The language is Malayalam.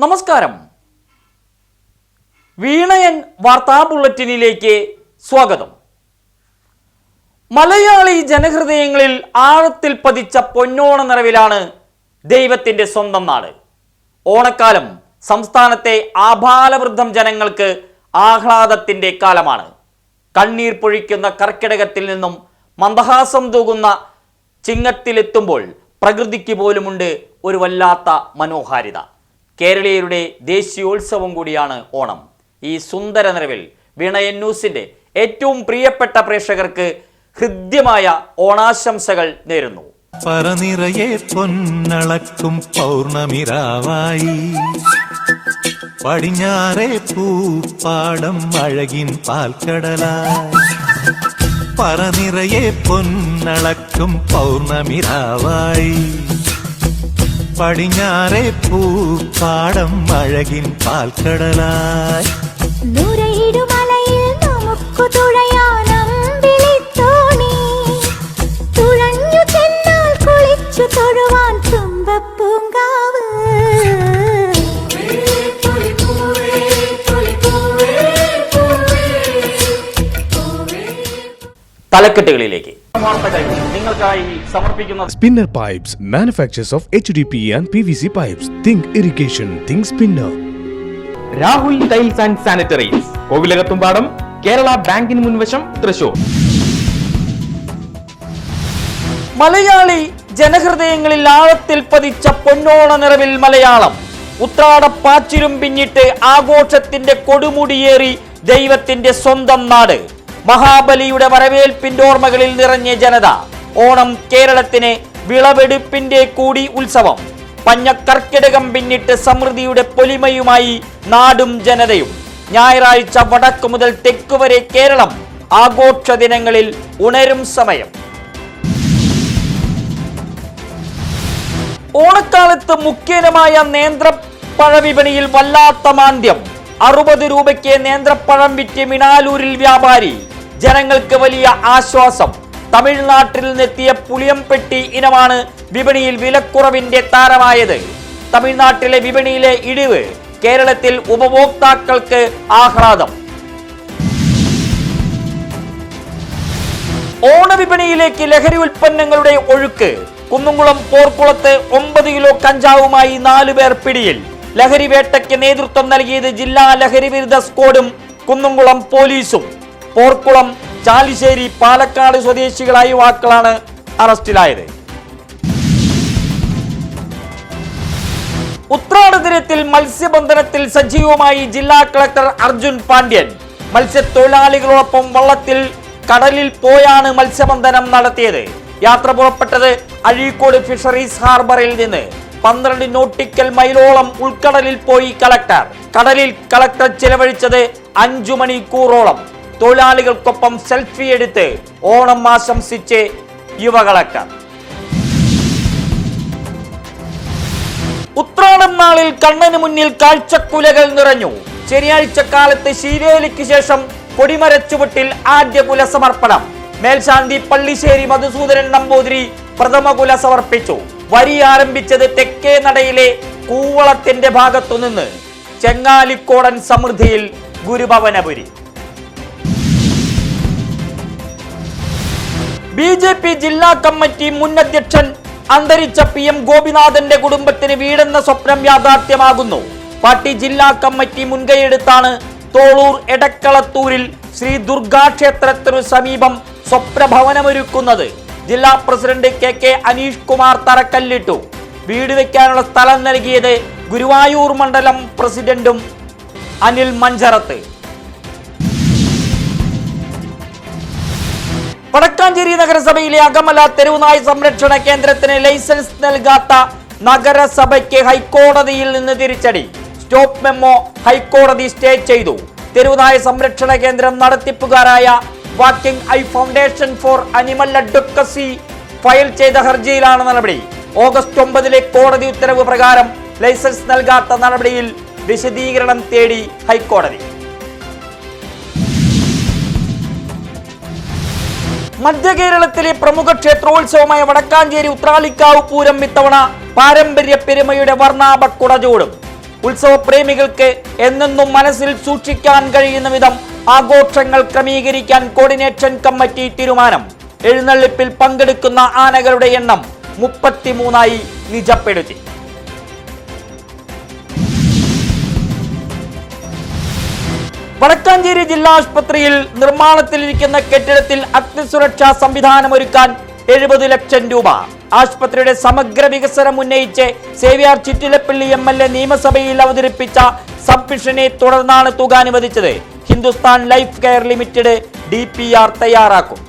നമസ്കാരം. വീണയൻ വാർത്താ ബുള്ളറ്റിനിലേക്ക് സ്വാഗതം. മലയാളി ജനഹൃദയങ്ങളിൽ ആഴത്തിൽ പതിച്ച പൊന്നോണ നിറവിലാണ് ദൈവത്തിൻ്റെ സ്വന്തം നാട്. ഓണക്കാലം സംസ്ഥാനത്തെ ആഭാലവൃദ്ധം ജനങ്ങൾക്ക് ആഹ്ലാദത്തിൻ്റെ കാലമാണ്. കണ്ണീർ പൊഴിക്കുന്ന കർക്കിടകത്തിൽ നിന്നും മന്ദഹാസം തൂകുന്ന ചിങ്ങത്തിലെത്തുമ്പോൾ പ്രകൃതിക്ക് പോലുമുണ്ട് ഒരു വല്ലാത്ത മനോഹാരിത. കേരളീയരുടെ ദേശീയോത്സവം കൂടിയാണ് ഓണം. ഈ സുന്ദര നിറവിൽ വീണയൻ ന്യൂസിൻ്റെ ഏറ്റവും പ്രിയപ്പെട്ട പ്രേക്ഷകർക്ക് ഹൃദ്യമായ ഓണാശംസകൾ നേരുന്നു. പറനിറയെ പൊന്നളക്കും പൗർണമിരാവായി, പടിഞ്ഞാറേ പൂപ്പാടം അഴകിൻ പാൽക്കടലായി. പറനിറയെ പൊന്നളക്കും പൗർണമിരാവായി, പടിഞ്ഞാറേ പൂപ്പാടം അഴകിൻ പാൽക്കടലായി. നുരയിടുമലയിൽ നമുക്ക് തുഴയാനമ്പിളിത്തോണി, തുഴഞ്ഞു ചെന്നാൽ കുളിച്ചു തൊഴുവാൻ തുമ്പപ്പൂങ്കാവ്. തലക്കെട്ടുകളിലേക്ക് വാർത്തകൾ നിങ്ങൾക്കായി സമർപ്പിക്കുന്നത് Spinner Pipes, manufacturers of HDP and PVC pipes. Think irrigation, think Spinner. Rahul tiles and sanitaries, Kovilakathumpadam, Kerala ബാങ്കിന് മുൻവശം, തൃശൂർ. മലയാളി ജനഹൃദയങ്ങളിൽ ആഴത്തിൽ പതിച്ച പൊന്നോണ നിറവിൽ മലയാളം. ഉത്രാടപ്പാച്ചിലും പിന്നിട്ട് ആഘോഷത്തിന്റെ കൊടുമുടിയേറി ദൈവത്തിന്റെ സ്വന്തം നാട്. മഹാബലിയുടെ വരവേൽപ്പിന്റെ ഓർമ്മകളിൽ നിറഞ്ഞ ജനത. ഓണം കേരളത്തിന് വിളവെടുപ്പിന്റെ കൂടി ഉത്സവം. പഞ്ഞക്കർക്കിടകം പിന്നിട്ട് സമൃദ്ധിയുടെ പൊലിമയുമായി നാടും ജനതയും. ഞായറാഴ്ച വടക്ക് മുതൽ തെക്ക് വരെ കേരളം ആഘോഷ ദിനങ്ങളിൽ ഉണരും സമയം. ഓണക്കാലത്ത് മുഖ്യമായ നേന്ത്രപ്പഴ വിപണിയിൽ വല്ലാത്ത മാന്ദ്യം. 60 രൂപയ്ക്ക് നേന്ത്രപ്പഴം വിറ്റ് മിനാലൂരിൽ വ്യാപാരി. ജനങ്ങൾക്ക് വലിയ ആശ്വാസം. തമിഴ്നാട്ടിൽ നിന്നെത്തിയ പുളിയംപെട്ടി ഇനമാണ് വിപണിയിൽ വിലക്കുറവിന്റെ താരമായത്. തമിഴ്നാട്ടിലെ വിപണിയിലെ ഇടിവ് കേരളത്തിൽ ഉപഭോക്താക്കൾക്ക് ആഹ്ലാദം. ഓണവിപണിയിലേക്ക് ലഹരി ഉൽപ്പന്നങ്ങളുടെ ഒഴുക്ക്. കുന്നുംകുളം പോർക്കുളത്ത് 9 കിലോ കഞ്ചാവുമായി 4 പേർ പിടിയിൽ. ലഹരി വേട്ടയ്ക്ക് നേതൃത്വം നൽകിയത് ജില്ലാ ലഹരി വിരുദ്ധ സ്ക്വാഡും കുന്നുംകുളം പോലീസും. പോർക്കുളം, ചാലിശ്ശേരി, പാലക്കാട് സ്വദേശികളായ യുവാക്കളാണ് അറസ്റ്റിലായത്. ഉത്രാട ദിനത്തിൽ മത്സ്യബന്ധനത്തിൽ സജീവമായി ജില്ലാ കളക്ടർ അർജുൻ പാണ്ഡ്യൻ. മത്സ്യത്തൊഴിലാളികളോടൊപ്പം വള്ളത്തിൽ കടലിൽ പോയാണ് മത്സ്യബന്ധനം നടത്തിയത്. യാത്ര പുറപ്പെട്ടത് അഴീക്കോട് ഫിഷറീസ് ഹാർബറിൽ നിന്ന്. 12 നോട്ടിക്കൽ മൈലോളം ഉൾക്കടലിൽ പോയി കളക്ടർ. കടലിൽ കളക്ടർ ചിലവഴിച്ചത് 5 മണിക്കൂറോളം. തൊഴിലാളികൾക്കൊപ്പം സെൽഫി എടുത്ത് ഓണം ആശംസിച്ച് യുവ കളക്ടർ. ഉത്രാടം നാളിൽ കണ്ണന് മുന്നിൽ കാഴ്ചക്കുലകൾ നിറഞ്ഞു. ശനിയാഴ്ച കാലത്ത് ശീവേലിക്ക് ശേഷം കൊടിമരച്ചുവട്ടിൽ ആദ്യ കുല സമർപ്പണം. മേൽശാന്തി പള്ളിശ്ശേരി മധുസൂദനൻ നമ്പൂതിരി പ്രഥമ കുല സമർപ്പിച്ചു. വരി ആരംഭിച്ചത് തെക്കേ നടയിലെ കൂവളത്തിന്റെ ഭാഗത്തുനിന്ന്. ചെങ്ങാലിക്കോടൻ സമൃദ്ധിയിൽ ഗുരുഭവനപുരി. BJP ജില്ലാ കമ്മിറ്റി മുൻ അധ്യക്ഷൻ അന്തരിച്ച PM ഗോപിനാഥന്റെ കുടുംബത്തിന് വീടെന്ന സ്വപ്നം യാഥാർത്ഥ്യമാകുന്നു. പാർട്ടി ജില്ലാ കമ്മിറ്റി മുൻകൈയെടുത്താണ് തോളൂർ എടക്കളത്തൂരിൽ ശ്രീ ദുർഗാക്ഷേത്രത്തിനു സമീപം സ്വപ്നഭവനമൊരുക്കുന്നത്. ജില്ലാ പ്രസിഡന്റ് KK അനീഷ് കുമാർ തറക്കല്ലിട്ടു. വീട് വയ്ക്കാനുള്ള സ്ഥലം നൽകിയത് ഗുരുവായൂർ മണ്ഡലം പ്രസിഡന്റും അനിൽ മഞ്ചറത്ത്. വടക്കാഞ്ചേരി നഗരസഭയിലെ അകമല തെരുവുനായ സംരക്ഷണ കേന്ദ്രത്തിന് ലൈസൻസ് നൽകാത്ത നഗരസഭയ്ക്ക് ഹൈക്കോടതിയിൽ നിന്ന് തിരിച്ചടി. സ്റ്റോപ്പ് മെമ്മോ ഹൈക്കോടതി സ്റ്റേ ചെയ്തു. തെരുവുനായ സംരക്ഷണ കേന്ദ്രം നടത്തിപ്പുകാരായ Walking Eye Foundation for Animal Advocacy file ചെയ്ത ഹർജിയിലാണ് നടപടി. ഓഗസ്റ്റ് 9 കോടതി ഉത്തരവ് പ്രകാരം ലൈസൻസ് നൽകാത്ത നടപടിയിൽ വിശദീകരണം തേടി ഹൈക്കോടതി. മധ്യകേരളത്തിലെ പ്രമുഖ ക്ഷേത്രോത്സവമായ വടക്കാഞ്ചേരി ഉത്രാളിക്കാവ് പൂരം ഇത്തവണ പാരമ്പര്യ പെരുമയുടെ വർണ്ണാഭ കുടചൂടും. ഉത്സവപ്രേമികൾക്ക് എന്നെന്നും മനസ്സിൽ സൂക്ഷിക്കാൻ കഴിയുന്ന വിധം ആഘോഷങ്ങൾ ക്രമീകരിക്കാൻ കോർഡിനേഷൻ കമ്മിറ്റി തീരുമാനം. എഴുന്നള്ളിപ്പിൽ പങ്കെടുക്കുന്ന ആനകളുടെ എണ്ണം 33 നിജപ്പെടുത്തി. വടക്കാഞ്ചേരി ജില്ലാ ആശുപത്രിയിൽ നിർമ്മാണത്തിലിരിക്കുന്ന കെട്ടിടത്തിൽ അഗ്നിസുരക്ഷാ സംവിധാനം ഒരുക്കാൻ 70 ലക്ഷം രൂപ. ആശുപത്രിയുടെ സമഗ്ര വികസനം ഉന്നയിച്ച് സേവ്യർ ചിറ്റിലപ്പള്ളി MLA നിയമസഭയിൽ അവതരിപ്പിച്ച സബ്മിഷനെ തുടർന്നാണ് തുക അനുവദിച്ചത്. Hindustan life care limited DPR തയ്യാറാക്കും.